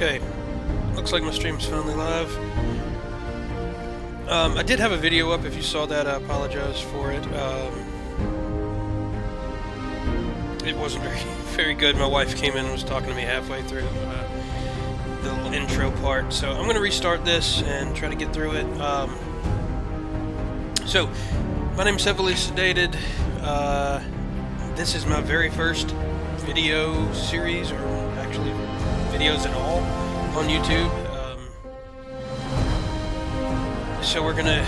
Okay, looks like my stream's finally live. I did have a video up. If you saw that, I apologize for it. It wasn't very good. My wife came in and was talking to me halfway through the little intro part. So I'm going to restart this and try to get through it. So, my name's Hevily, Sed8ed. This is my very first video series, or actually videos at all, on YouTube. So we're gonna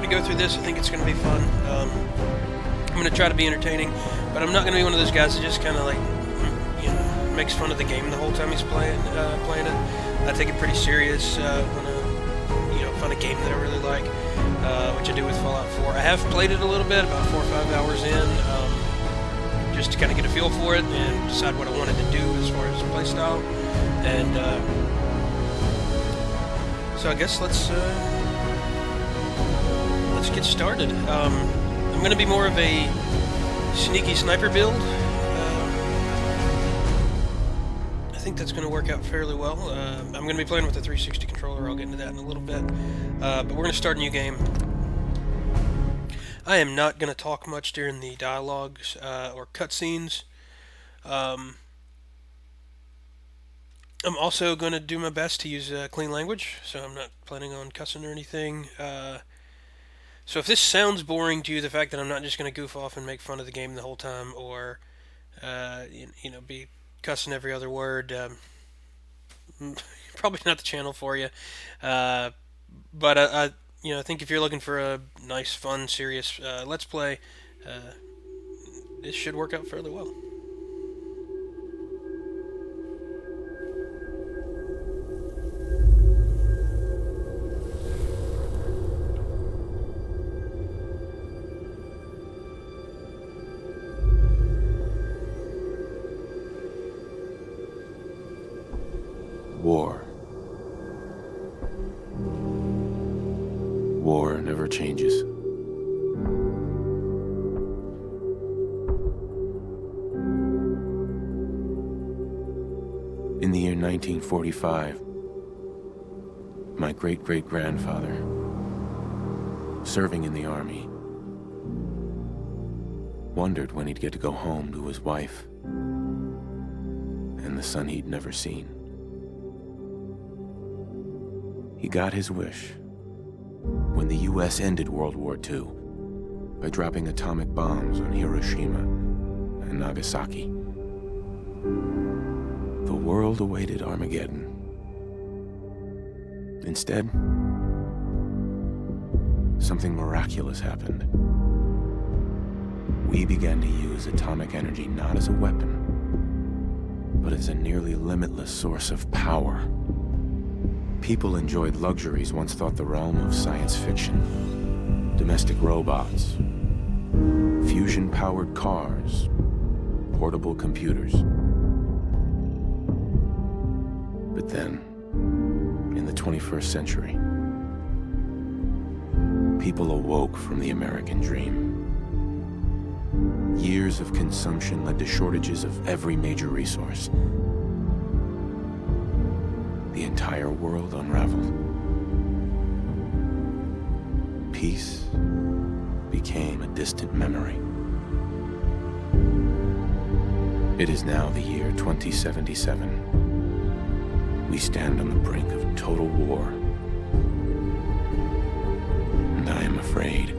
go through this. I think it's gonna be fun. I'm gonna try to be entertaining, but I'm not gonna be one of those guys that just kind of like, you know, makes fun of the game the whole time he's playing it. I take it pretty serious when I find a game that I really like, which I do with Fallout 4. I have played it a little bit, about 4 or 5 hours in, just to kind of get a feel for it and decide what I wanted to do as far as playstyle. And so I guess let's get started. I'm going to be more of a sneaky sniper build. I think that's going to work out fairly well. I'm going to be playing with a 360 controller. I'll get into that in a little bit. But we're going to start a new game. I am not going to talk much during the dialogues or cutscenes. I'm also going to do my best to use clean language, so I'm not planning on cussing or anything. So if this sounds boring to you, the fact that I'm not just going to goof off and make fun of the game the whole time, or be cussing every other word, probably not the channel for you. But I think if you're looking for a nice, fun, serious Let's Play, this should work out fairly well. War. War never changes. In the year 1945, my great-great-grandfather, serving in the army, wondered when he'd get to go home to his wife and the son he'd never seen. He got his wish when the U.S. ended World War II by dropping atomic bombs on Hiroshima and Nagasaki. The world awaited Armageddon. Instead, something miraculous happened. We began to use atomic energy not as a weapon, but as a nearly limitless source of power. People enjoyed luxuries once thought the realm of science fiction. Domestic robots, fusion-powered cars, portable computers. But then, in the 21st century, people awoke from the American dream. Years of consumption led to shortages of every major resource. The entire world unraveled. Peace became a distant memory. It is now the year 2077. We stand on the brink of total war. And I am afraid.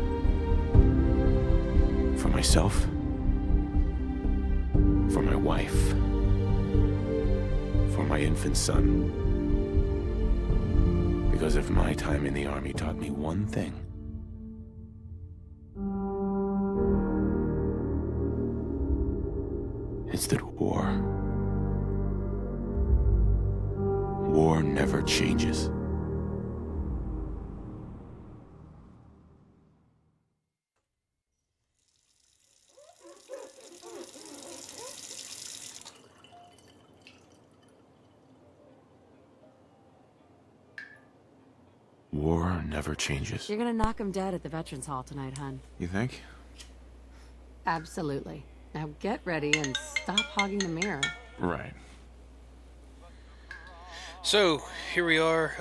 For myself, for my wife, for my infant son. Because if my time in the army taught me one thing, it's that war never changes. War never changes. You're gonna knock him dead at the Veterans Hall tonight, hun. You think? Absolutely. Now get ready and stop hogging the mirror. Right. So here we are,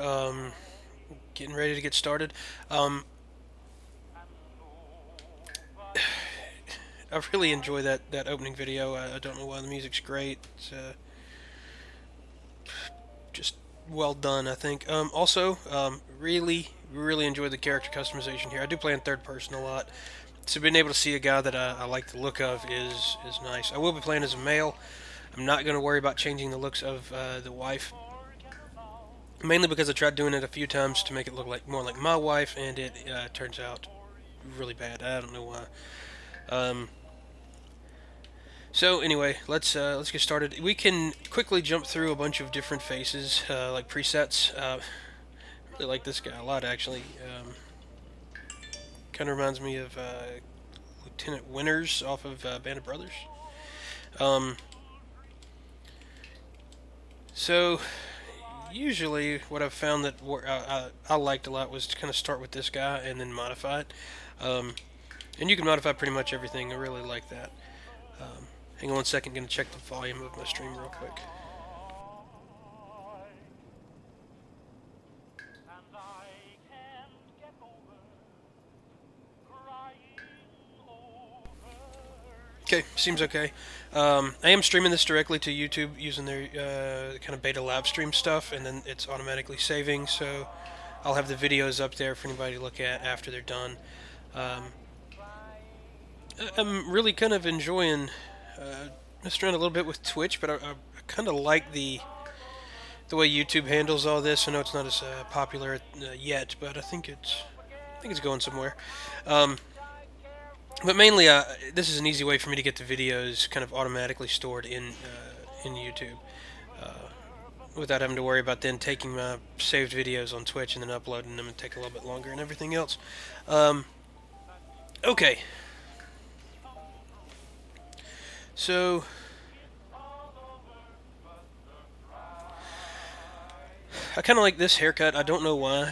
getting ready to get started. I really enjoy that opening video. I don't know why the music's great. It's just well done, I think. Really enjoy the character customization here. I do play in third person a lot, so being able to see a guy that I like the look of is nice. I will be playing as a male. I'm not going to worry about changing the looks of the wife, mainly because I tried doing it a few times to make it look like more like my wife, and it turns out really bad. I don't know why. So anyway, let's get started. We can quickly jump through a bunch of different faces, like presets. I really like this guy a lot, actually. Kind of reminds me of Lieutenant Winters off of Band of Brothers. So usually, what I've found that I liked a lot was to kind of start with this guy and then modify it. And you can modify pretty much everything. I really like that. Hang on one second, I'm going to check the volume of my stream real quick. Okay, seems okay. I am streaming this directly to YouTube using their kind of beta live stream stuff, and then it's automatically saving, so I'll have the videos up there for anybody to look at after they're done. I'm really kind of enjoying messed around a little bit with Twitch, but I kind of like the way YouTube handles all this. I know it's not as popular yet, but I think it's going somewhere. But mainly, this is an easy way for me to get the videos kind of automatically stored in YouTube, without having to worry about then taking my saved videos on Twitch and then uploading them and take a little bit longer and everything else. Okay. So, I kind of like this haircut. I don't know why.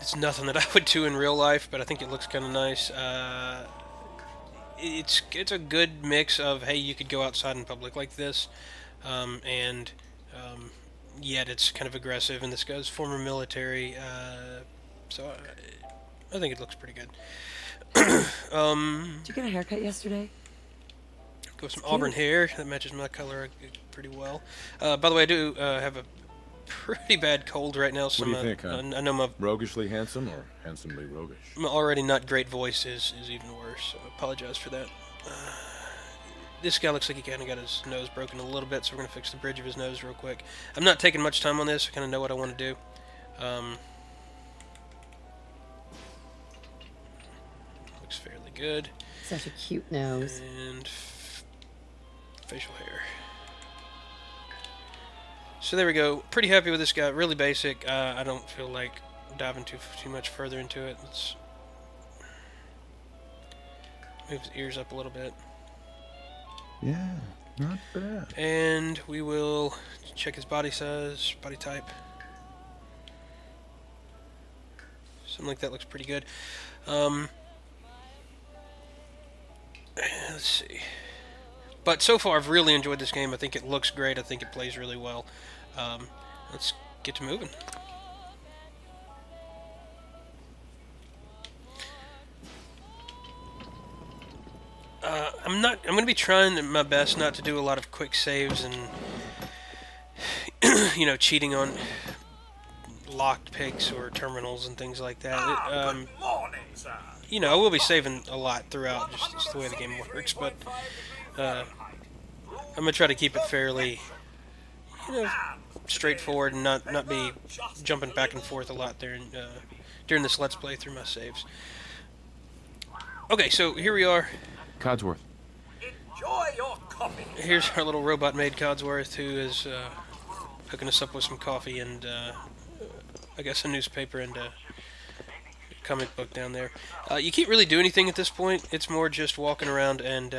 It's nothing that I would do in real life, but I think it looks kind of nice. It's a good mix of, hey, you could go outside in public like this, and yet it's kind of aggressive. And this guy's former military, so I think it looks pretty good. Did you get a haircut yesterday? Go with some auburn hair that matches my color pretty well. By the way, I do have a pretty bad cold right now, so What do you think, huh? I know my Roguishly handsome or handsomely roguish? my already not great voice is even worse, so I apologize for that. This guy looks like he kind of got his nose broken a little bit, so we're going to fix the bridge of his nose real quick. I'm not taking much time on this. I kind of know what I want to do. Looks fairly good. Such a cute nose. And facial hair. So there we go. Pretty happy with this guy. Really basic. I don't feel like diving too much further into it. Let's move his ears up a little bit. Yeah, not bad. And we will check his body size, body type. Something like that looks pretty good. Let's see. But so far, I've really enjoyed this game. I think it looks great. I think it plays really well. Let's get to moving. I'm going to be trying my best not to do a lot of quick saves and, you know, cheating on locked picks or terminals and things like that. Good morning, sir. You know, I will be saving a lot throughout, just the way the game works, but I'm going to try to keep it fairly, you know, straightforward and not be jumping back and forth a lot there during this Let's Play through my saves. Okay, so here we are. Codsworth. Enjoy your coffee. Here's our little robot maid Codsworth, who is hooking us up with some coffee and I guess a newspaper and a comic book down there. You can't really do anything at this point. It's more just walking around and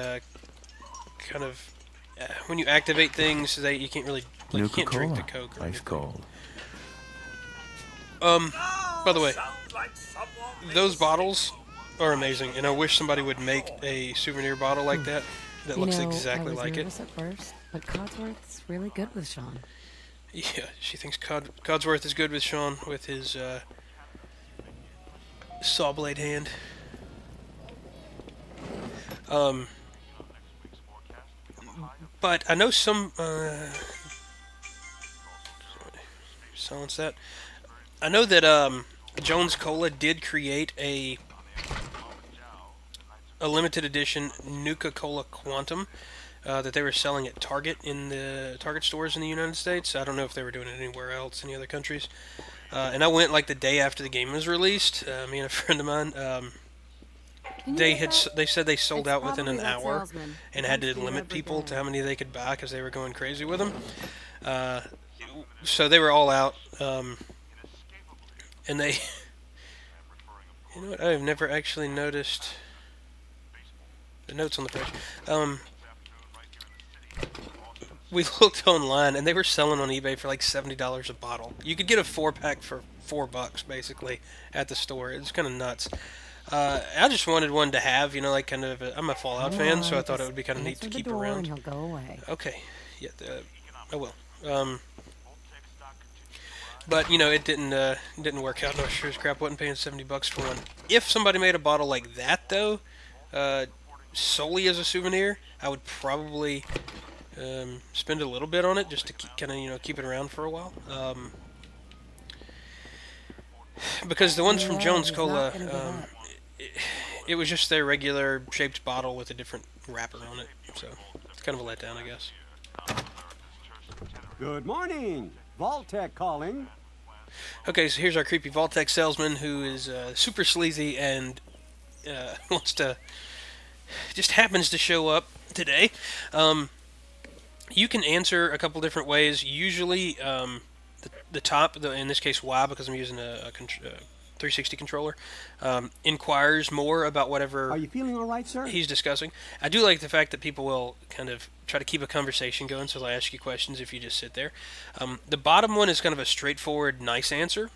kind of when you activate things, you can't really you can't drink the Coke. Or Ice cold. By the way, Sounds like someone those bottles are amazing, and I wish somebody would make a souvenir bottle like that You looks know, exactly I was like it. nervous at first, but Codsworth's really good with Sean. Yeah, she thinks Codsworth is good with Sean with his saw blade hand. Um, but I know some. Silence that. I know that Jones Cola did create a limited edition Nuka Cola Quantum that they were selling at Target in the Target stores in the United States. I don't know if they were doing it anywhere else, any other countries. And I went like the day after the game was released. Me and a friend of mine. They said they sold It's out within probably an that hour salesman. and He had comes to to you limit every people day. to how many they could buy because they were going crazy with them. Uh, so they were all out, and they. You know what? I've never actually noticed the notes on the page. We looked online and they were selling on eBay for like $70 a bottle. You could get a 4-pack for $4 basically at the store. It's kind of nuts. I just wanted one to have, like kind of. I'm a Fallout Come fan, so I on, thought it just would be kind of neat answer to the keep door around. and he'll go away. Okay, yeah, I will. But it didn't work out. No, sure as crap wasn't paying $70 for one. If somebody made a bottle like that though, solely as a souvenir, I would probably spend a little bit on it just to kind of keep it around for a while. Because the ones from Yeah, Jones he's Cola, not gonna give up. it was just their regular shaped bottle with a different wrapper on it. So it's kind of a letdown, I guess. Good morning. Vaultec calling. Okay, so here's our creepy Vaultec salesman who is super sleazy and wants to just happens to show up today. You can answer a couple different ways. Usually, the top, in this case Y, because I'm using a 360 controller, inquires more about whatever Are you feeling all right, sir? he's discussing. I do like the fact that people will kind of try to keep a conversation going, so they'll ask you questions if you just sit there. The bottom one is kind of a straightforward, nice answer.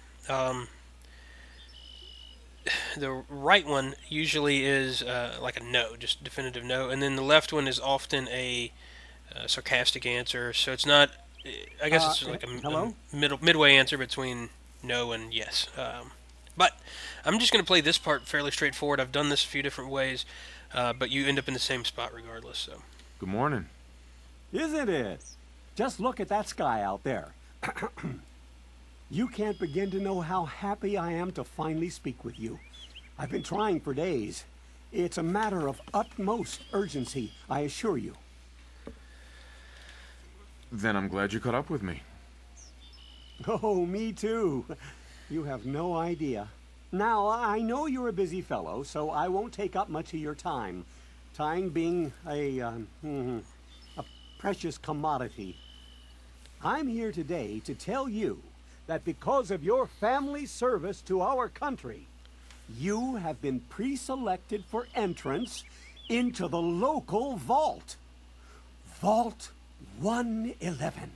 The right one usually is like a no, just definitive no, and then the left one is often a sarcastic answer. So it's not. I guess it's like hello? a midway answer between no and yes. But I'm just going to play this part fairly straightforward. I've done this a few different ways, but you end up in the same spot regardless. So. Good morning. Isn't it? Just look at that sky out there. You can't begin to know how happy I am to finally speak with you. I've been trying for days. It's a matter of utmost urgency, I assure you. Then I'm glad you caught up with me. Oh, me too. You have no idea. Now, I know you're a busy fellow, so I won't take up much of your time. Time being a precious commodity. I'm here today to tell you that because of your family service to our country, you have been pre-selected for entrance into the local vault. Vault 111.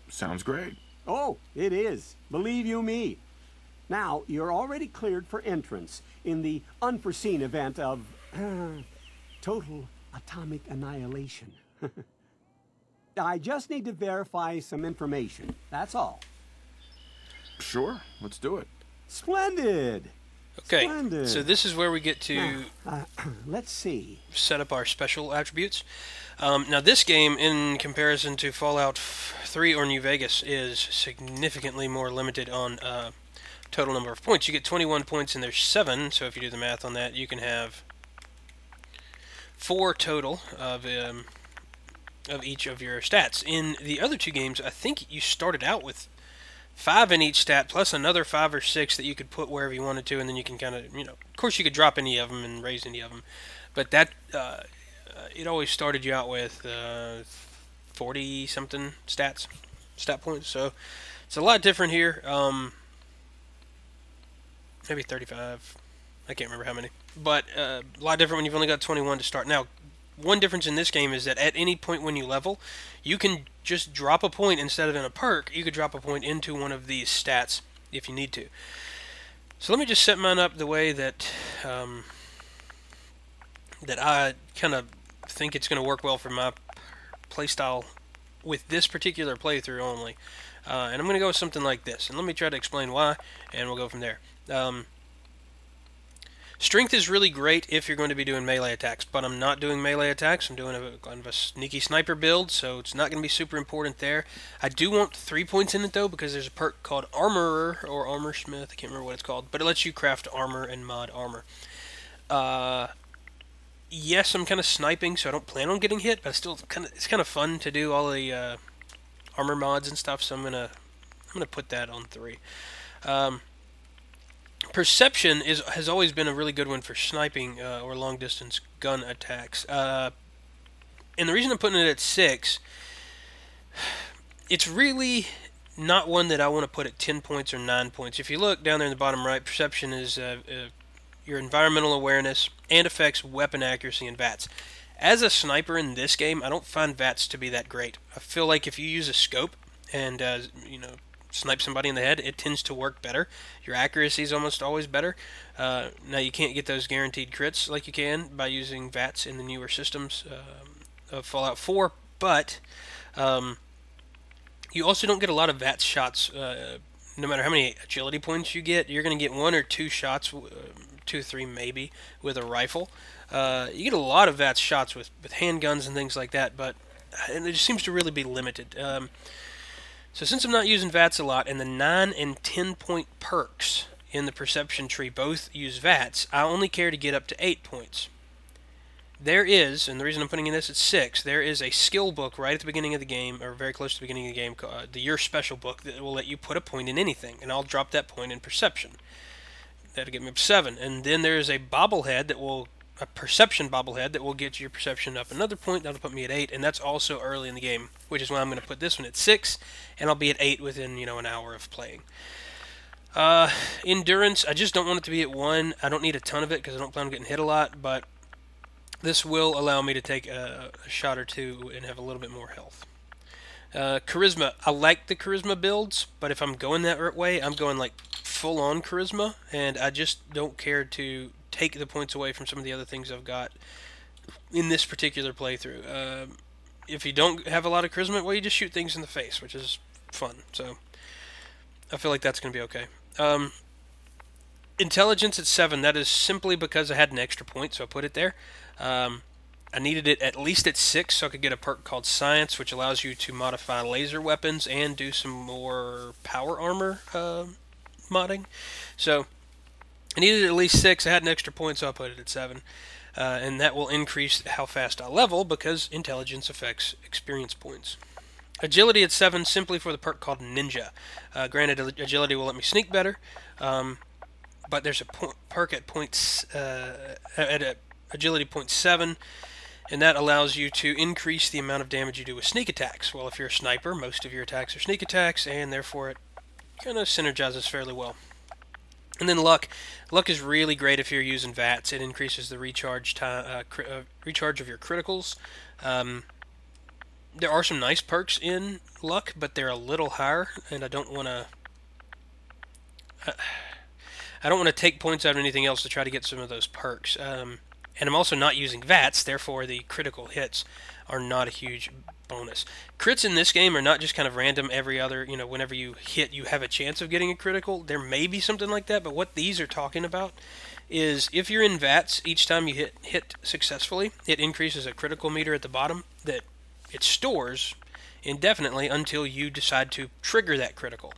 Sounds great. Oh, it is. Believe you me. Now, you're already cleared for entrance in the unforeseen event of total atomic annihilation. I just need to verify some information. That's all. Sure, let's do it. Splendid. Okay, Splendid. so this is where we get to Let's see. set up our special attributes. Now, this game, in comparison to Fallout 3 or New Vegas, is significantly more limited on total number of points. You get 21 points and there's 7, so if you do the math on that, you can have 4 total of each of your stats. In the other two games, I think you started out with 5 in each stat, plus another 5 or 6 that you could put wherever you wanted to, and then you can kind of, of course you could drop any of them and raise any of them, but that, it always started you out with 40-something stat points, so it's a lot different here, maybe 35, I can't remember how many, but a lot different when you've only got 21 to start. Now, one difference in this game is that at any point when you level, you can just drop a point instead of in a perk. You could drop a point into one of these stats if you need to. So let me just set mine up the way that that I kind of think it's going to work well for my playstyle with this particular playthrough only. And I'm going to go with something like this. And let me try to explain why, and we'll go from there. Strength is really great if you're going to be doing melee attacks, but I'm not doing melee attacks. I'm doing kind of a sneaky sniper build, so it's not going to be super important there. I do want 3 points in it, though, because there's a perk called Armorer, or Armorsmith. I can't remember what it's called, but it lets you craft armor and mod armor. Yes, I'm kind of sniping, so I don't plan on getting hit, but it's kind of fun to do all the armor mods and stuff, so I'm gonna put that on 3. Perception has always been a really good one for sniping or long distance gun attacks. And the reason I'm putting it at 6, it's really not one that I want to put at 10 points or 9 points. If you look down there in the bottom right, perception is your environmental awareness and affects weapon accuracy and VATS. As a sniper in this game, I don't find VATS to be that great. I feel like if you use a scope and snipe somebody in the head, it tends to work better. Your accuracy is almost always better. Now you can't get those guaranteed crits like you can by using VATS in the newer systems of Fallout 4, but you also don't get a lot of VATS shots. No matter how many agility points you get, you're going to get 1 or 2 shots, 2 or 3 maybe, with a rifle. You get a lot of VATS shots with handguns and things like that, but it just seems to really be limited. So since I'm not using VATS a lot, and the 9 and 10 point perks in the perception tree both use VATS, I only care to get up to 8 points. There is, and the reason I'm putting in this at 6, there is a skill book right at the beginning of the game, or very close to the beginning of the game, the Your Special book, that will let you put a point in anything, and I'll drop that point in perception. That'll get me up to 7. And then there's a perception bobblehead that will get your perception up another point. That'll put me at 8, and that's also early in the game, which is why I'm going to put this one at 6, and I'll be at 8 within an hour of playing. Endurance, I just don't want it to be at 1. I don't need a ton of it because I don't plan on getting hit a lot, but this will allow me to take a shot or 2 and have a little bit more health. Charisma, I like the charisma builds, but if I'm going that way, I'm going like full-on charisma, and I just don't care to take the points away from some of the other things I've got in this particular playthrough. If you don't have a lot of charisma, well, you just shoot things in the face, which is fun, so I feel like that's going to be okay. Intelligence at 7, that is simply because I had an extra point, so I put it there. I needed it at least at 6 so I could get a perk called Science, which allows you to modify laser weapons and do some more power armor modding. So I needed at least 6. I had an extra point, so I put it at 7. And that will increase how fast I level because intelligence affects experience points. Agility at 7, simply for the perk called Ninja. Granted, agility will let me sneak better, but there's a perk at agility 0.7, and that allows you to increase the amount of damage you do with sneak attacks. Well, if you're a sniper, most of your attacks are sneak attacks, and therefore it kind of synergizes fairly well. And then luck. Luck is really great if you're using VATS. It increases the recharge of your criticals. There are some nice perks in luck, but they're a little higher, and I don't want to take points out of anything else to try to get some of those perks. And I'm also not using VATS, therefore the critical hits are not a huge bonus. Crits in this game are not just kind of random every other, whenever you hit, you have a chance of getting a critical. There may be something like that, but what these are talking about is if you're in VATS, each time you hit successfully, it increases a critical meter at the bottom that it stores indefinitely until you decide to trigger that critical.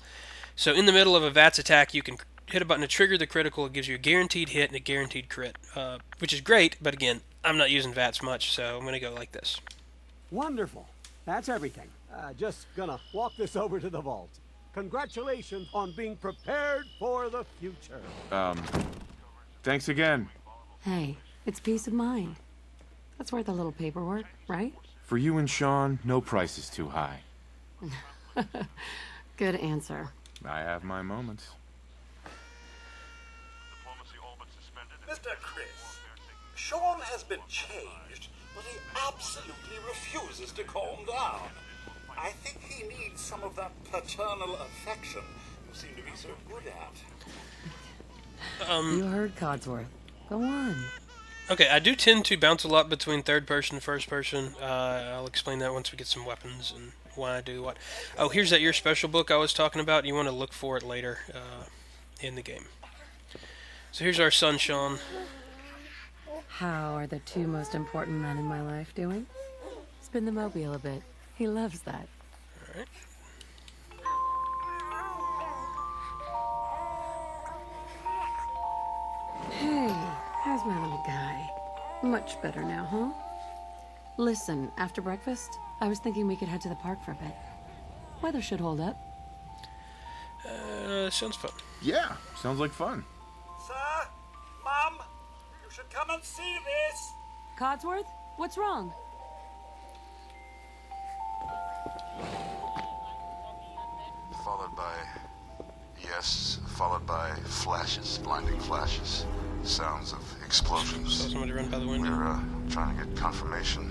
So in the middle of a VATS attack, you can hit a button to trigger the critical. It gives you a guaranteed hit and a guaranteed crit, which is great, but again, I'm not using VATS much, so I'm going to go like this. Wonderful. That's everything. Just gonna walk this over to the vault. Congratulations on being prepared for the future. Thanks again. Hey, it's peace of mind. That's worth a little paperwork, right? For you and Sean, no price is too high. Good answer. I have my moments. Mr. Chris, Sean has been changed, but he absolutely refuses to calm down. I think he needs some of that paternal affection you seem to be so good at. You heard Codsworth. Go on. Okay, I do tend to bounce a lot between third person and first person. I'll explain that once we get some weapons and why I do what. Oh, here's that your special book I was talking about. You want to look for it later in the game. So here's our son, Sean. How are the two most important men in my life doing? Spin the mobile a bit. He loves that. All right. Hey, how's my little guy? Much better now, huh? Listen, after breakfast, I was thinking we could head to the park for a bit. Weather should hold up. Sounds fun. Yeah, sounds like fun. Sir, Mum, you should come and see this. Codsworth, what's wrong? Followed by... Yes, followed by flashes, blinding flashes. Sounds of Saw explosions. somebody run by the window. We're trying to get confirmation.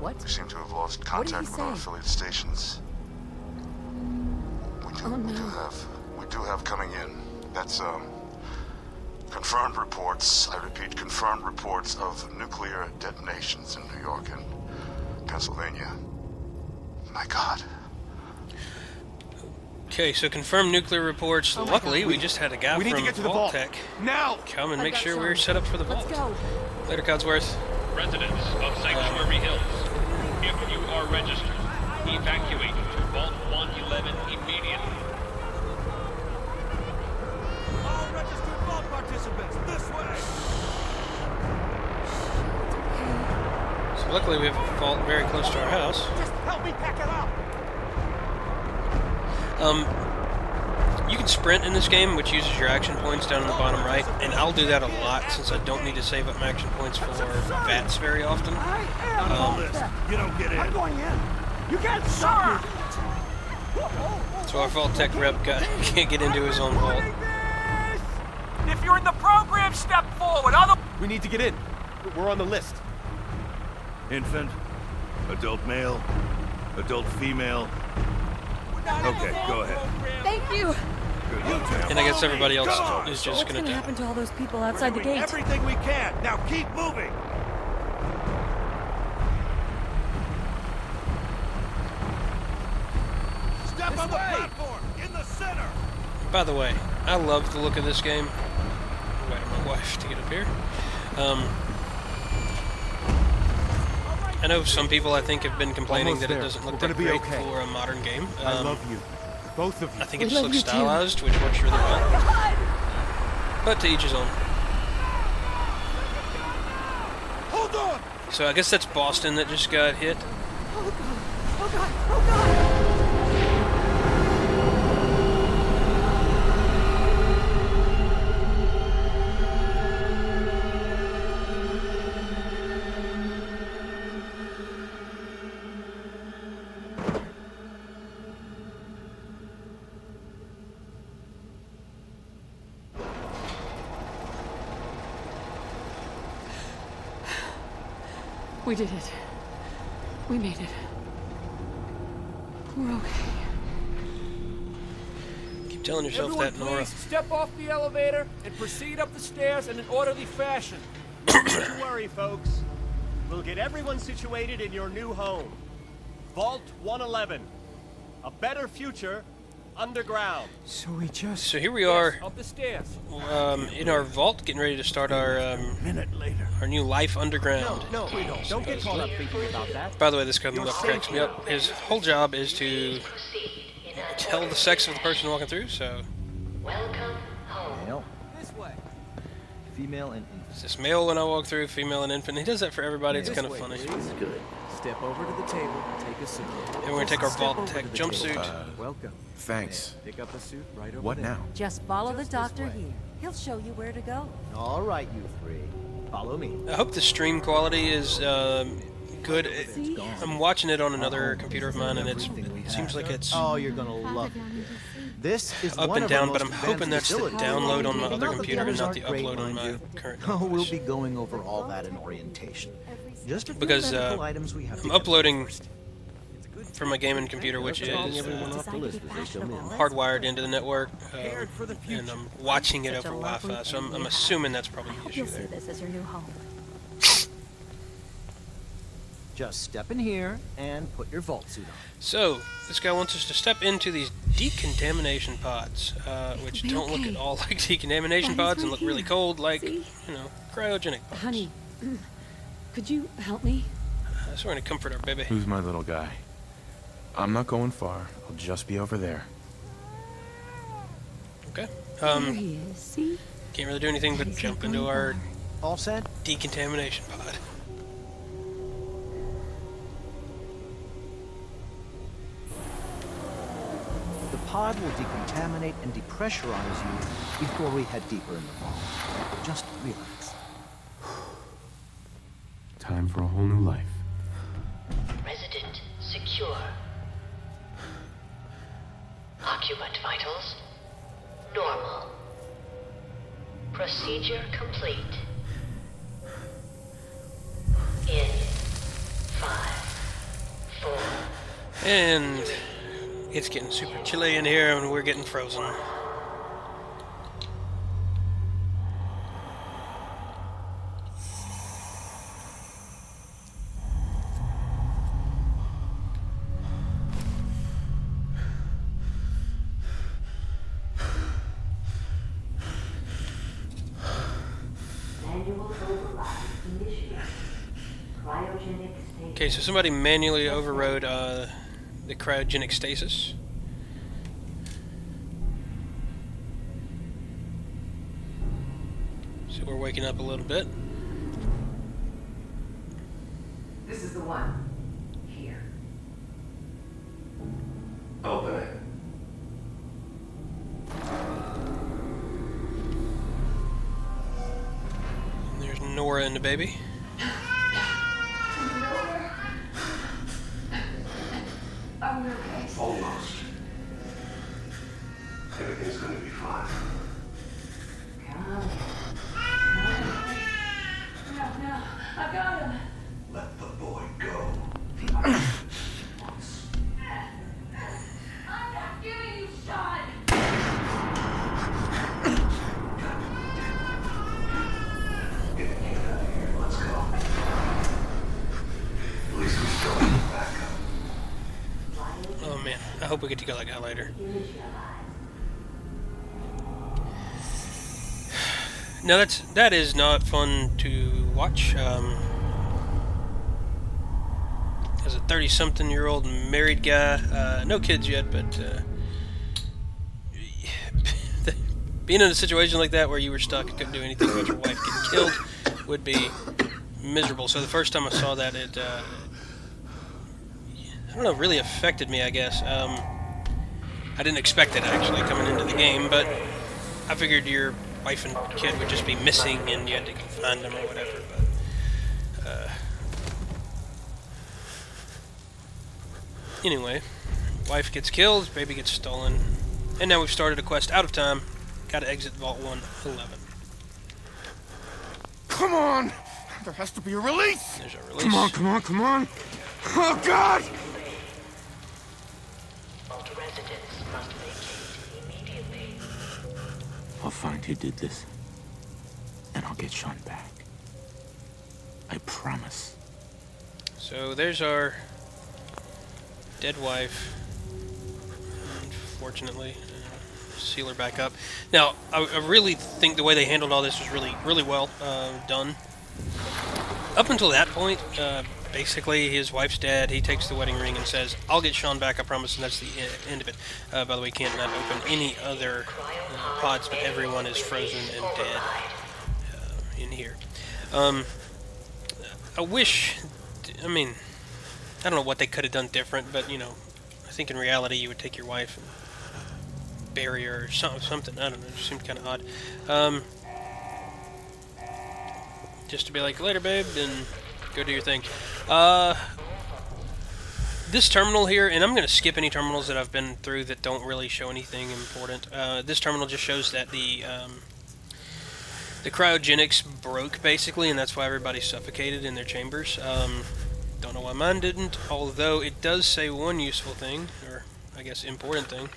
What? We seem to have lost What contact did with he our say? affiliate stations. Oh, no. We do have coming in. That's confirmed reports. I repeat, confirmed reports of nuclear detonations in New York and Pennsylvania. My God. Okay, so confirmed nuclear reports. Luckily, we just had a guy We need to from get to the Vault vault. Tech Now! come and make got sure Sean. we're set up for the vault. Let's go. Later, Codsworth. Residents of Sanctuary Hills, if you are registered, evacuate to Vault 111 immediately. All registered vault participants, this way! So luckily, we have a vault very close to our house. Just help me pack it up! You can sprint in this game, which uses your action points down in the bottom right, and I'll do that a lot since I don't need to save up my action points for VATS very often. I am You don't get I'm in. going in! You can't stop me! So our Vault Tech rep can't get into his own vault. If you're in the program, step forward. We need to get in. We're on the list. Infant, adult male, adult female. Okay, go ahead. Thank you. Good luck, ma'am. And I guess everybody else is just What's gonna gonna die. happen to all those people outside the We're doing gate? everything we can. Now keep moving. Step on the platform in the center. By the way, I love the look of this game. Wait for my wife to get up here. I know some people, I think, have been complaining Almost that it there. doesn't look We're that gonna be great okay. for a modern game. I love you. Both of you. I think it We just love looks you too. stylized, which works really well. But to each his own. Hold on. So I guess that's Boston that just got hit. Oh god! Oh god! Oh god! We did it. We made it. We're okay. Keep telling yourself that, Nora. Step off the elevator and proceed up the stairs in an orderly fashion. Don't you worry, folks. We'll get everyone situated in your new home. Vault 111. A better future underground. So we just So here we are up the stairs. in our vault, getting ready to start our Minute later. our new life underground. No, don't get caught up thinking about that. By the way, this guy look cracks me up. His whole job is to tell the sex of the person walking through. So Male, This way. female, and infant. it's this male when I walk through, female and infant. He does that for everybody. It's kind of funny. Good. Step over to the table, take a seat. And we're gonna take our Vault Tech jumpsuit. Welcome. Thanks. Pick up a suit right over What there. now? Just follow the Just this doctor way. here. He'll show you where to go. All right, you three. Follow me. I hope the stream quality is good. I'm watching it on another computer of mine, and it seems like it's Oh, you're gonna love it. This is up one and of our down, but most I'm hoping that's the advanced download on my facilities. other Not that computer and others not the aren't great, upload on mind my you. current Oh, we'll device. be going over all that in orientation. Just a few Because medical items we have to I'm get uploading first. from my gaming computer, which is Everyone off the list as they come in. hardwired into the network, and I'm watching it over Wi-Fi, so I'm assuming that's probably the issue You'll see there. this as your new home. Just step in here and put your vault suit on. So, this guy wants us to step into these decontamination pods, which It'll don't be look okay. at all like decontamination Daddy's pods and right look really here. cold like, See? you know, cryogenic pods. Honey, could you help me? So we're going to comfort our baby. Who's my little guy? I'm not going far. I'll just be over there. Okay. There he is, see? Can't really do anything but Daddy's jump not into going our far. All set? decontamination pod. The pod will decontaminate and depressurize you before we head deeper in the vault. Just relax. Time for a whole new life. Resident secure. Occupant vitals normal. Procedure complete. In 5, 4. And it's getting super chilly in here and we're getting frozen. Manual override initiated. Cryogenic state. Okay, so somebody manually overrode the cryogenic stasis. So we're waking up a little bit. This is the one. Here. Open it. And there's Nora and the baby. Are we okay? Almost. Everything's gonna be fine. Come on. No, I got him. Let the boy go. I'm not giving you shot. Get out of here. Let's go. At least we still have backup. Oh man, I hope we get to kill that guy later. No, that is not fun to watch. As a 30-something-year-old married guy, no kids yet, but being in a situation like that where you were stuck and couldn't do anything about your wife getting killed would be miserable. So the first time I saw that, it I don't know, really affected me, I guess. I didn't expect it actually coming into the game, but I figured your wife and kid would just be missing and you had to go find them or whatever. But anyway, wife gets killed, baby gets stolen, and now we've started a quest out of time. Gotta exit Vault 111. Come on! There has to be a release! There's our release. Come on, come on, come on! Oh, God! Vault residents must vacate immediately. I'll find who did this, and I'll get Sean back. I promise. So there's our dead wife. Unfortunately, seal her back up. Now, I really think the way they handled all this was really well done. Up until that point, basically his wife's dead. He takes the wedding ring and says, "I'll get Sean back, I promise," and that's the end of it. By the way, you can't not open any other pods, but everyone is frozen and dead in here. I wish, I mean, I don't know what they could have done different, but, you know, I think in reality you would take your wife and bury her or something. I don't know, it just seemed kind of odd. Just to be like, later babe, and go do your thing. This terminal here, and I'm going to skip any terminals that I've been through that don't really show anything important. This terminal just shows that the cryogenics broke, basically, and that's why everybody suffocated in their chambers. Don't know know why mine didn't, although it does say one useful thing, or I guess important thing.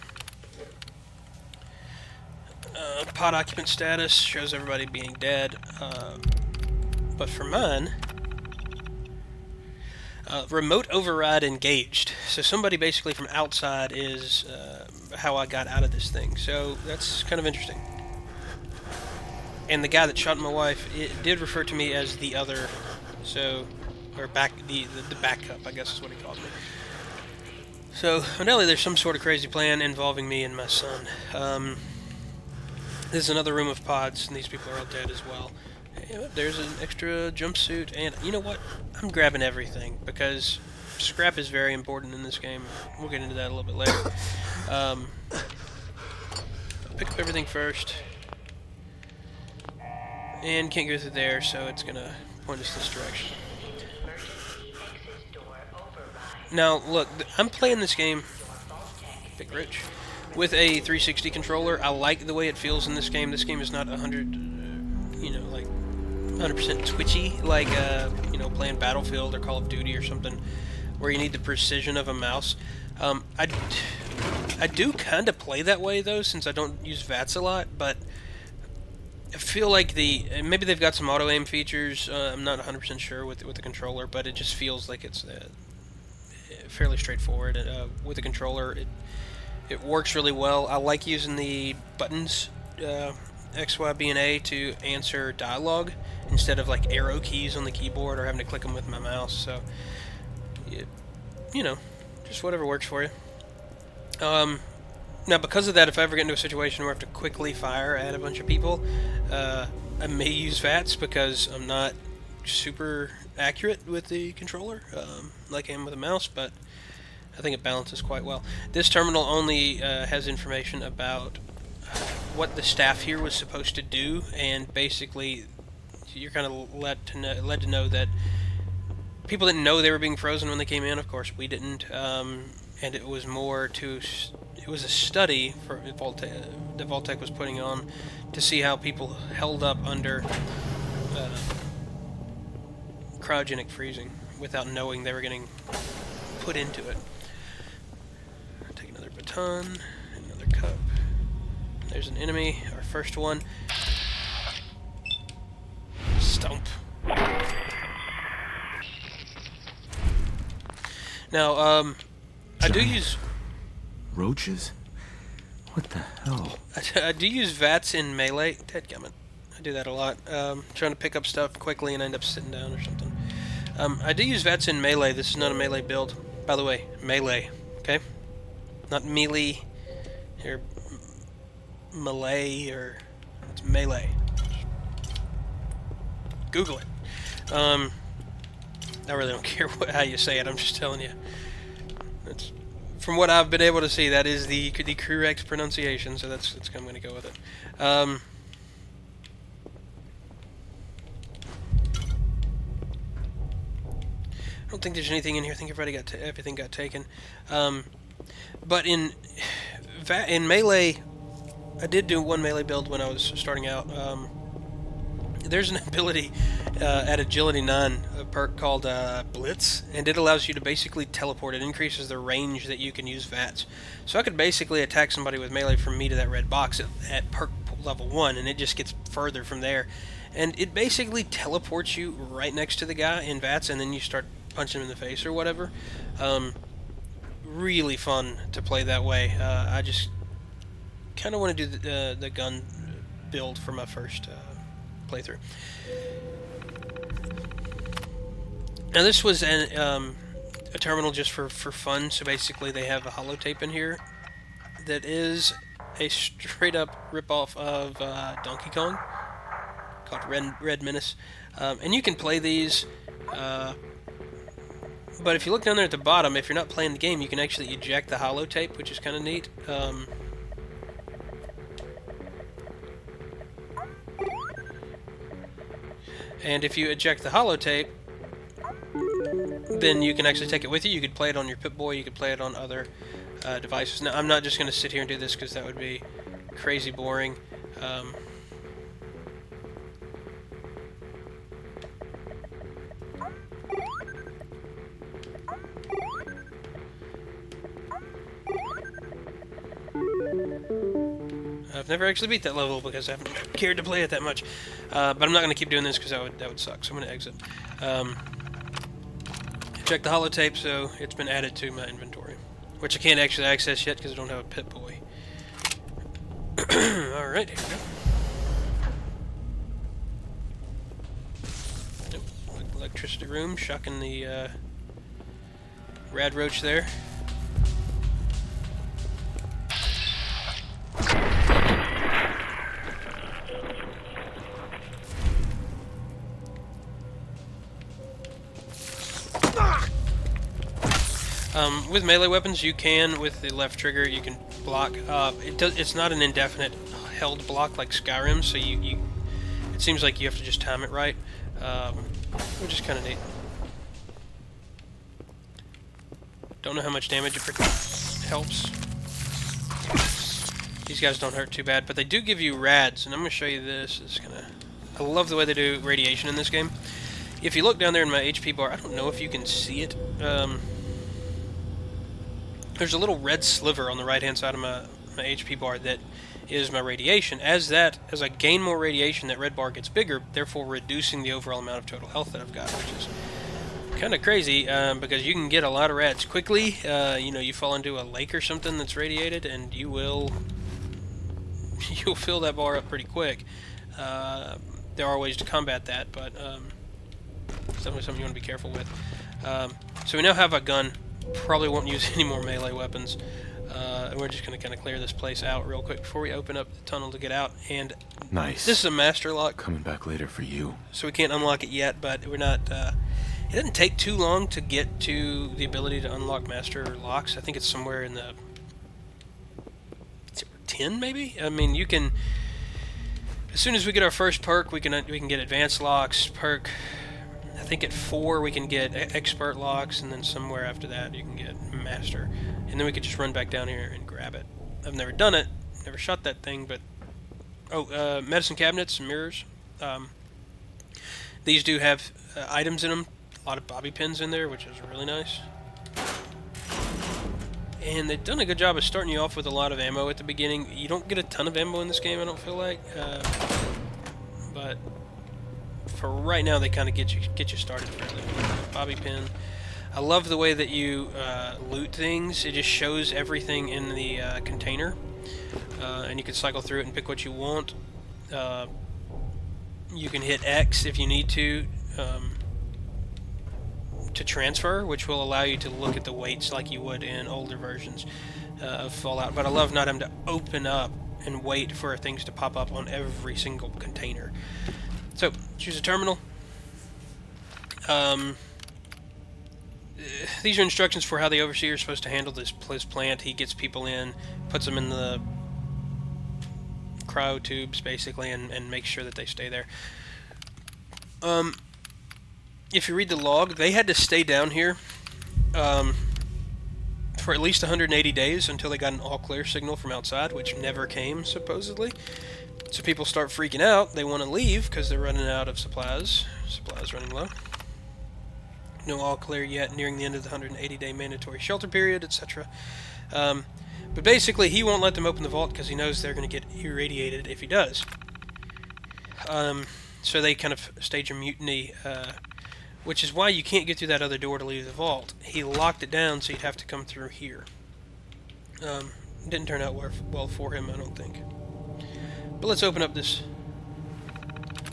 Pod occupant status shows everybody being dead, but for mine, remote override engaged. So somebody basically from outside is how I got out of this thing. So that's kind of interesting. And the guy that shot my wife, it did refer to me as the other, so, or the backup, I guess is what he called me. So, undoubtedly there's some sort of crazy plan involving me and my son. This is another room of pods, and these people are all dead as well. There's an extra jumpsuit, and you know what? I'm grabbing everything, because scrap is very important in this game. We'll get into that a little bit later. I'll pick up everything first. And can't go through there, so it's going to point us this direction. Now, look, I'm playing this game, Big Rich, with a 360 controller. I like the way it feels in this game. This game is not 100% twitchy, like, playing Battlefield or Call of Duty or something, where you need the precision of a mouse. I do kind of play that way, though, since I don't use VATS a lot, but I feel like maybe they've got some auto-aim features. I'm not 100% sure with the controller, but it just feels like it's fairly straightforward. With the controller, it works really well. I like using the buttons, X, Y, B, and A, to answer dialogue instead of like arrow keys on the keyboard or having to click them with my mouse. So, just whatever works for you. Now, because of that, if I ever get into a situation where I have to quickly fire at a bunch of people, I may use VATS because I'm not super accurate with the controller, like I am with a mouse, but I think it balances quite well. This terminal only has information about what the staff here was supposed to do, and basically you're kind of led to know that people didn't know they were being frozen when they came in. Of course, we didn't, and it was more to... It was a study for that Vault-Tec was putting on to see how people held up under cryogenic freezing without knowing they were getting put into it. Take another baton, another cup. There's an enemy, our first one. Stomp. Now, I do use... Roaches? What the hell? I do use VATS in Melee. Dadgummit. I do that a lot. Trying to pick up stuff quickly and end up sitting down or something. I do use VATS in Melee. This is not a Melee build. By the way, Melee. Okay? Not Melee. Or Malay, or... It's Melee. Google it. I really don't care how you say it. I'm just telling you. That's... From what I've been able to see, that is the correct pronunciation, so that's I'm going to go with it. I don't think there's anything in here. I think everything got taken. But in Melee, I did do one Melee build when I was starting out. There's an ability at Agility 9, a perk called Blitz, and it allows you to basically teleport. It increases the range that you can use VATS. So I could basically attack somebody with Melee from me to that red box at perk level 1, and it just gets further from there. And it basically teleports you right next to the guy in VATS, and then you start punching him in the face or whatever. Really fun to play that way. I just kind of want to do the gun build for my first playthrough. Now this was a terminal just for fun, so basically they have a holotape in here that is a straight up ripoff of Donkey Kong called Red Menace, and you can play these, but if you look down there at the bottom, if you're not playing the game, you can actually eject the holotape, which is kind of neat. And if you eject the holotape, then you can actually take it with you. You could play it on your Pip-Boy, you could play it on other devices. Now, I'm not just going to sit here and do this because that would be crazy boring. I've never actually beat that level because I haven't cared to play it that much. But I'm not going to keep doing this because that would suck, so I'm going to exit. Check the holotape, so it's been added to my inventory, which I can't actually access yet because I don't have a Pip-Boy. Alright, here we go. Nope. Electricity room, shocking the rad roach there. With melee weapons, you can, with the left trigger, you can block. It's not an indefinite held block like Skyrim, so it seems like you have to just time it right, which is kind of neat. Don't know how much damage it helps. These guys don't hurt too bad, but they do give you rads, and I'm going to show you this. I love the way they do radiation in this game. If you look down there in my HP bar, I don't know if you can see it. There's a little red sliver on the right-hand side of my HP bar that is my radiation. As I gain more radiation, that red bar gets bigger, therefore reducing the overall amount of total health that I've got, which is kind of crazy, because you can get a lot of rads quickly. You fall into a lake or something that's radiated, and you'll fill that bar up pretty quick. There are ways to combat that, but definitely something you want to be careful with. So we now have a gun. Probably won't use any more melee weapons. And we're just going to kind of clear this place out real quick before we open up the tunnel to get out. And nice. This is a master lock. Coming back later for you. So we can't unlock it yet, but we're not... it doesn't take too long to get to the ability to unlock master locks. I think it's somewhere in the... 10, maybe? I mean, you can... As soon as we get our first perk, we can get advanced locks. Perk... I think at 4 we can get expert locks, and then somewhere after that you can get master. And then we could just run back down here and grab it. I've never done it, never shot that thing, but... Oh, medicine cabinets and mirrors. These do have items in them. A lot of bobby pins in there, which is really nice. And they've done a good job of starting you off with a lot of ammo at the beginning. You don't get a ton of ammo in this game, I don't feel like. But... for right now, they kind of get you started fairly well. Bobby pin. I love the way that you loot things. It just shows everything in the container, and you can cycle through it and pick what you want. You can hit X if you need to transfer, which will allow you to look at the weights like you would in older versions of Fallout. But I love not having to open up and wait for things to pop up on every single container. So, choose a terminal. These are instructions for how the Overseer is supposed to handle this plant. He gets people in, puts them in the cryo tubes, basically, and makes sure that they stay there. If you read the log, they had to stay down here for at least 180 days until they got an all-clear signal from outside, which never came, supposedly. So people start freaking out. They want to leave because they're running out of supplies. Supplies running low. No all clear yet, nearing the end of the 180-day mandatory shelter period, etc. But basically, he won't let them open the vault because he knows they're going to get irradiated if he does. So they kind of stage a mutiny, which is why you can't get through that other door to leave the vault. He locked it down, so you'd have to come through here. Didn't turn out well for him, I don't think. But let's open up this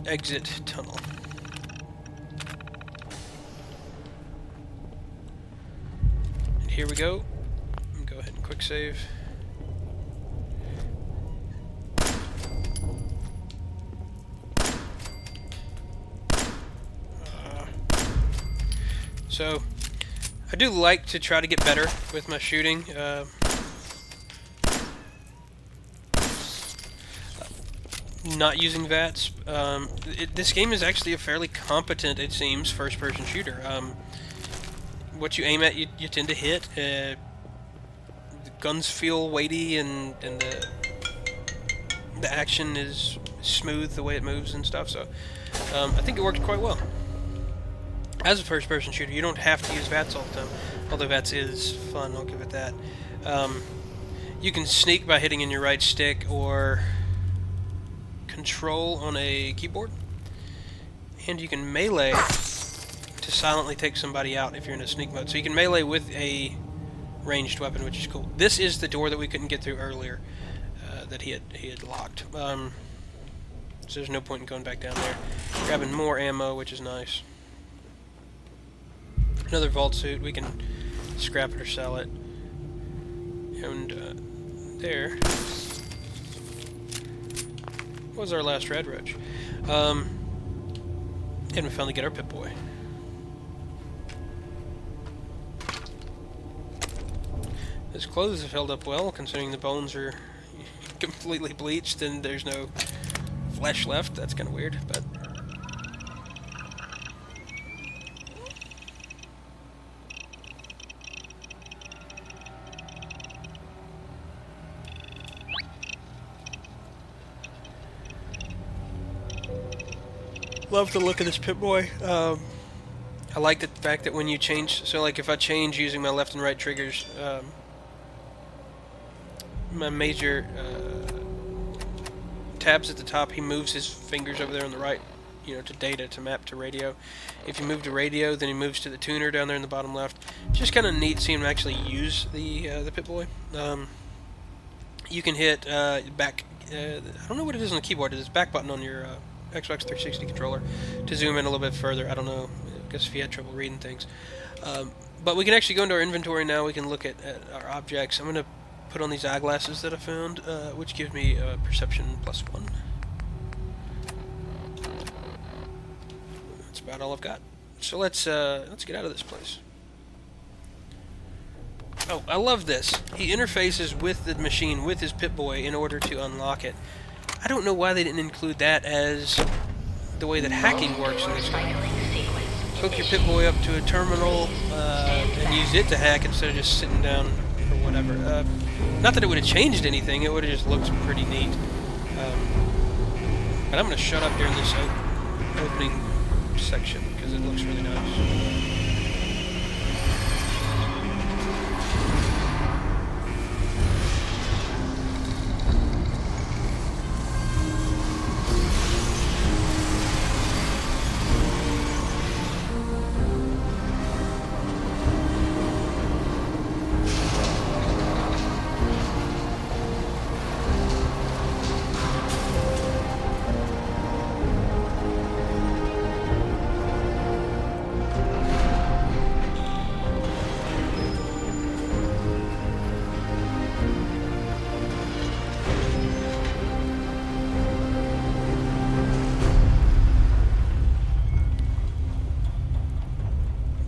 exit tunnel. And here we go. Go ahead and quick save. So, I do like to try to get better with my shooting. Not using VATS. This game is actually a fairly competent, it seems, first-person shooter. What you aim at, you tend to hit. The guns feel weighty, and the action is smooth the way it moves and stuff. So I think it worked quite well. As a first-person shooter, you don't have to use VATS all the time. Although VATS is fun, I'll give it that. You can sneak by hitting in your right stick, or control on a keyboard, and you can melee to silently take somebody out if you're in a sneak mode. So you can melee with a ranged weapon, which is cool. This is the door that we couldn't get through earlier, that he had locked. So there's no point in going back down there. Grabbing more ammo, which is nice. Another vault suit. We can scrap it or sell it. And there was our last red roach. And we finally get our Pip-Boy. His clothes have held up well, considering the bones are completely bleached and there's no flesh left. That's kind of weird, but... Love the look of this Pip-Boy. I like the fact that when you change, so like if I change using my left and right triggers, my major tabs at the top, he moves his fingers over there on the right, you know, to data, to map to radio. If you move to radio, then he moves to the tuner down there in the bottom left. It's just kind of neat seeing him actually use the Pip-Boy. You can hit back, I don't know what it is on the keyboard, it's back button on your Xbox 360 controller to zoom in a little bit further. I don't know, I guess if you had trouble reading things. But we can actually go into our inventory now. We can look at our objects. I'm going to put on these eyeglasses that I found, which gives me perception +1. That's about all I've got. So let's get out of this place. Oh, I love this. He interfaces with the machine, with his Pip-Boy, in order to unlock it. I don't know why they didn't include that as the way that hacking works in this game. Hook your Pip-Boy up to a terminal and use it to hack instead of just sitting down or whatever. Not that it would have changed anything, it would have just looked pretty neat. But I'm going to shut up during this opening section because it looks really nice.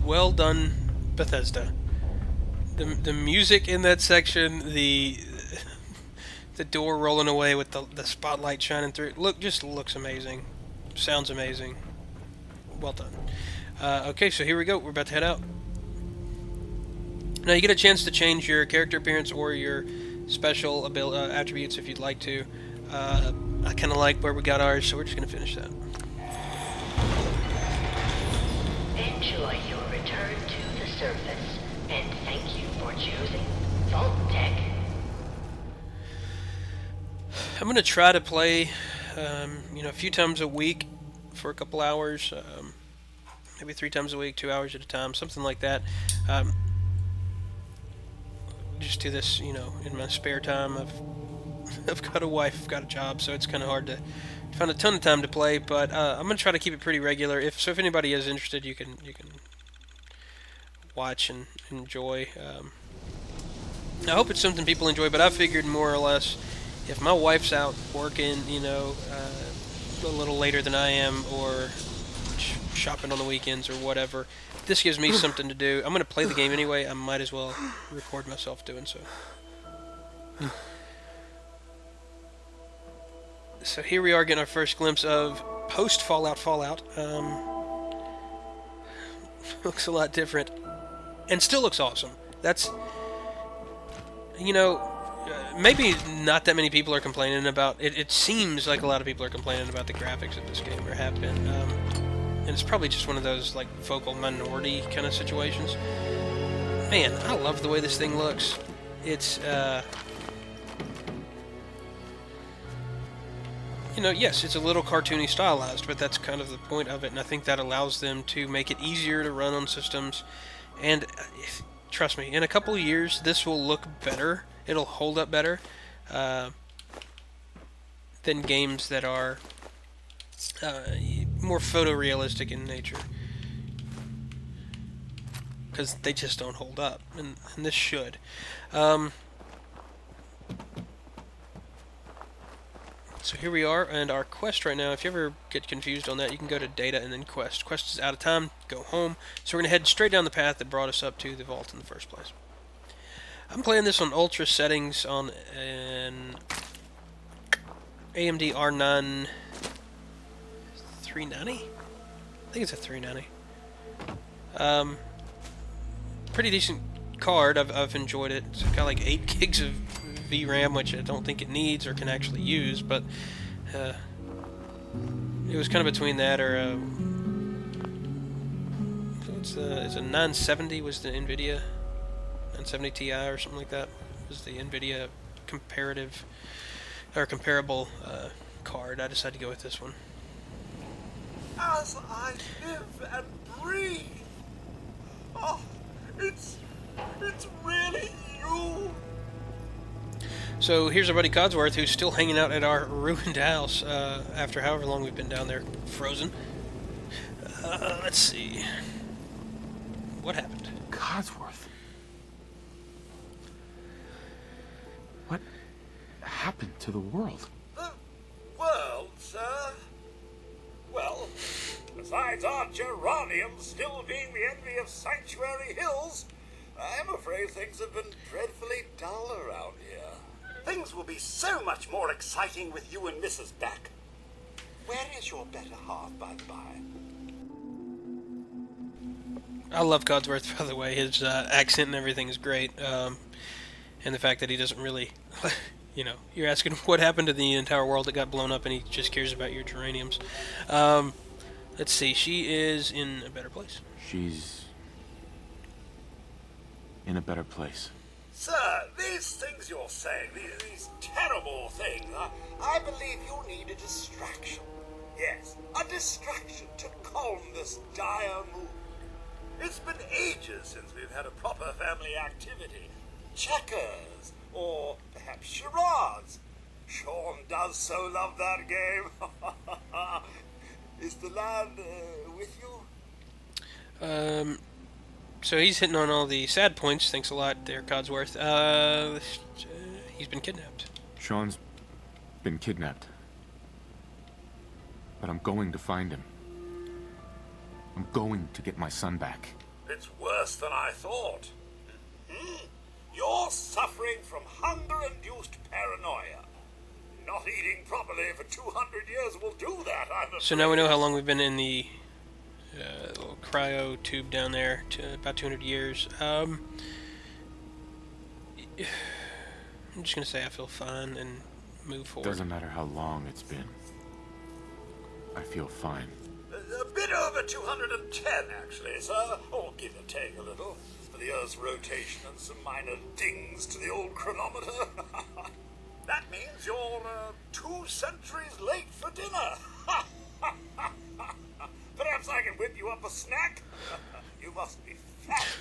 Well done, Bethesda. The music in that section, the door rolling away with the spotlight shining through, just looks amazing. Sounds amazing. Well done. Okay, so here we go. We're about to head out. Now you get a chance to change your character appearance or your special attributes if you'd like to. I kind of like where we got ours, so we're just going to finish that. Enjoy your return to the surface, and thank you for choosing Vault Tech. I'm going to try to play, a few times a week for a couple hours, maybe 3 times a week, 2 hours at a time, something like that. Just do this, in my spare time. I've got a wife, I've got a job, so it's kind of hard to find a ton of time to play, but I'm going to try to keep it pretty regular. If anybody is interested, you can watch and enjoy. I hope it's something people enjoy, but I figured more or less if my wife's out working, a little later than I am, or shopping on the weekends or whatever, this gives me something to do. I'm going to play the game anyway. I might as well record myself doing so. So here we are getting our first glimpse of post-Fallout. Looks a lot different. And still looks awesome. That's, maybe not that many people are complaining about it. It seems like a lot of people are complaining about the graphics of this game, or have been. And it's probably just one of those, like, vocal minority kind of situations. Man, I love the way this thing looks. It's you know, yes, it's a little cartoony stylized, but that's kind of the point of it, and I think that allows them to make it easier to run on systems. And trust me, in a couple of years, this will look better. It'll hold up better than games that are more photorealistic in nature, because they just don't hold up, and this should. So here we are, and our quest right now, if you ever get confused on that, you can go to data and then quest. Quest is out of time, go home. So we're going to head straight down the path that brought us up to the vault in the first place. I'm playing this on ultra settings on an AMD R9 390? I think it's a 390. Pretty decent card. I've enjoyed it. It's got like 8 gigs of VRAM, which I don't think it needs or can actually use, but it was kind of between that or it's a 970 was the NVIDIA 970 Ti or something like that was the NVIDIA comparative or comparable card. I decided to go with this one. As I live and breathe. Oh, it's really you. So here's our buddy Codsworth, who's still hanging out at our ruined house after however long we've been down there frozen. Let's see. What happened? Codsworth. What happened to the world? The world, sir? Well, besides our geraniums still being the envy of Sanctuary Hills, I'm afraid things have been dreadfully dull around here. Things will be so much more exciting with you and Mrs. back. Where is your better half, by the by? I love Codsworth, by the way. His accent and everything is great. And the fact that he doesn't really, you know, you're asking what happened to the entire world that got blown up and he just cares about your geraniums. Let's see, she is in a better place. She's in a better place. Sir, these things you're saying, these terrible things, I believe you need a distraction. Yes, a distraction to calm this dire mood. It's been ages since we've had a proper family activity. Checkers, or perhaps charades. Sean does so love that game. Is the lad with you? So he's hitting on all the sad points. Thanks a lot there, Codsworth. He's been kidnapped. Sean's been kidnapped. But I'm going to find him. I'm going to get my son back. It's worse than I thought. You're suffering from hunger-induced paranoia. Not eating properly for 200 years will do that, I'm afraid. So now we know how long we've been in the little cryo tube down there, about 200 years. I'm just going to say I feel fine and move forward. Doesn't matter how long it's been. I feel fine. A bit over 210, actually, sir. Or give or take a little, for the Earth's rotation and some minor dings to the old chronometer. That means you're 2 centuries late for dinner. Perhaps I can whip you up a snack? You must be famished.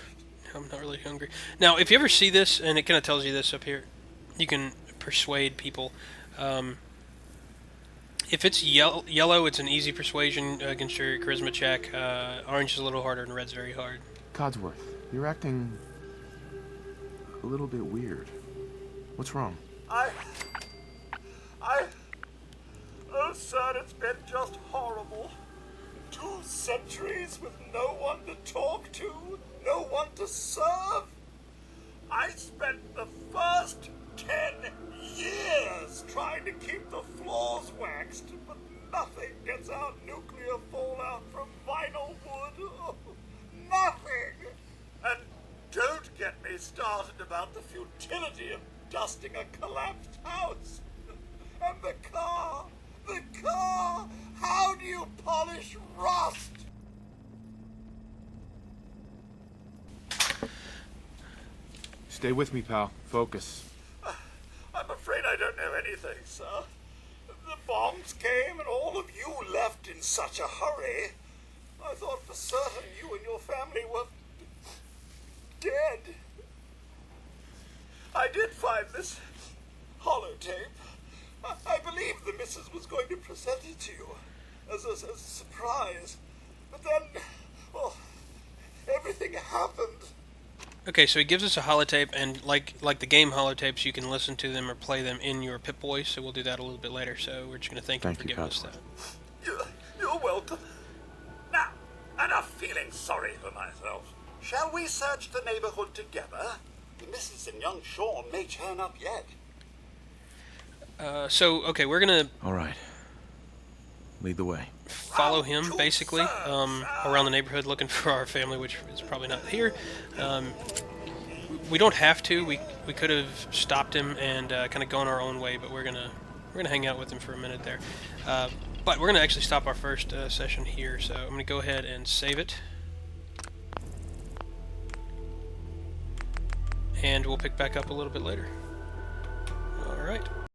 I'm not really hungry. Now, if you ever see this, and it kind of tells you this up here, you can persuade people. If it's yellow, it's an easy persuasion against your charisma check. Orange is a little harder, and red's very hard. Codsworth, you're acting a little bit weird. What's wrong? Oh, sir, it's been just horrible. 2 centuries with no one to talk to, no one to serve. I spent the first 10 years trying to keep the floors waxed, but nothing gets out nuclear fallout from vinyl wood. Oh, nothing. And don't get me started about the futility of dusting a collapsed house. And the car, how do you polish rust? Stay with me, pal. Focus. I'm afraid I don't know anything, sir. The bombs came and all of you left in such a hurry, I thought for certain you and your family were dead. I did find this holotape. I believe the missus was going to present it to you as a surprise. But then, well, everything happened. Okay, so he gives us a holotape, and like the game holotapes, you can listen to them or play them in your Pip-Boy, so we'll do that a little bit later, so we're just going to thank him for giving us that. You're welcome. Now, enough feeling sorry for myself. Shall we search the neighborhood together? The missus and young Sean may turn up yet. Okay, we're going to... Alright. Lead the way. Follow him, basically, around the neighborhood looking for our family, which is probably not here. We don't have to. We could have stopped him and kind of gone our own way, but we're gonna hang out with him for a minute there. But we're gonna actually stop our first session here, so I'm gonna go ahead and save it, and we'll pick back up a little bit later. All right.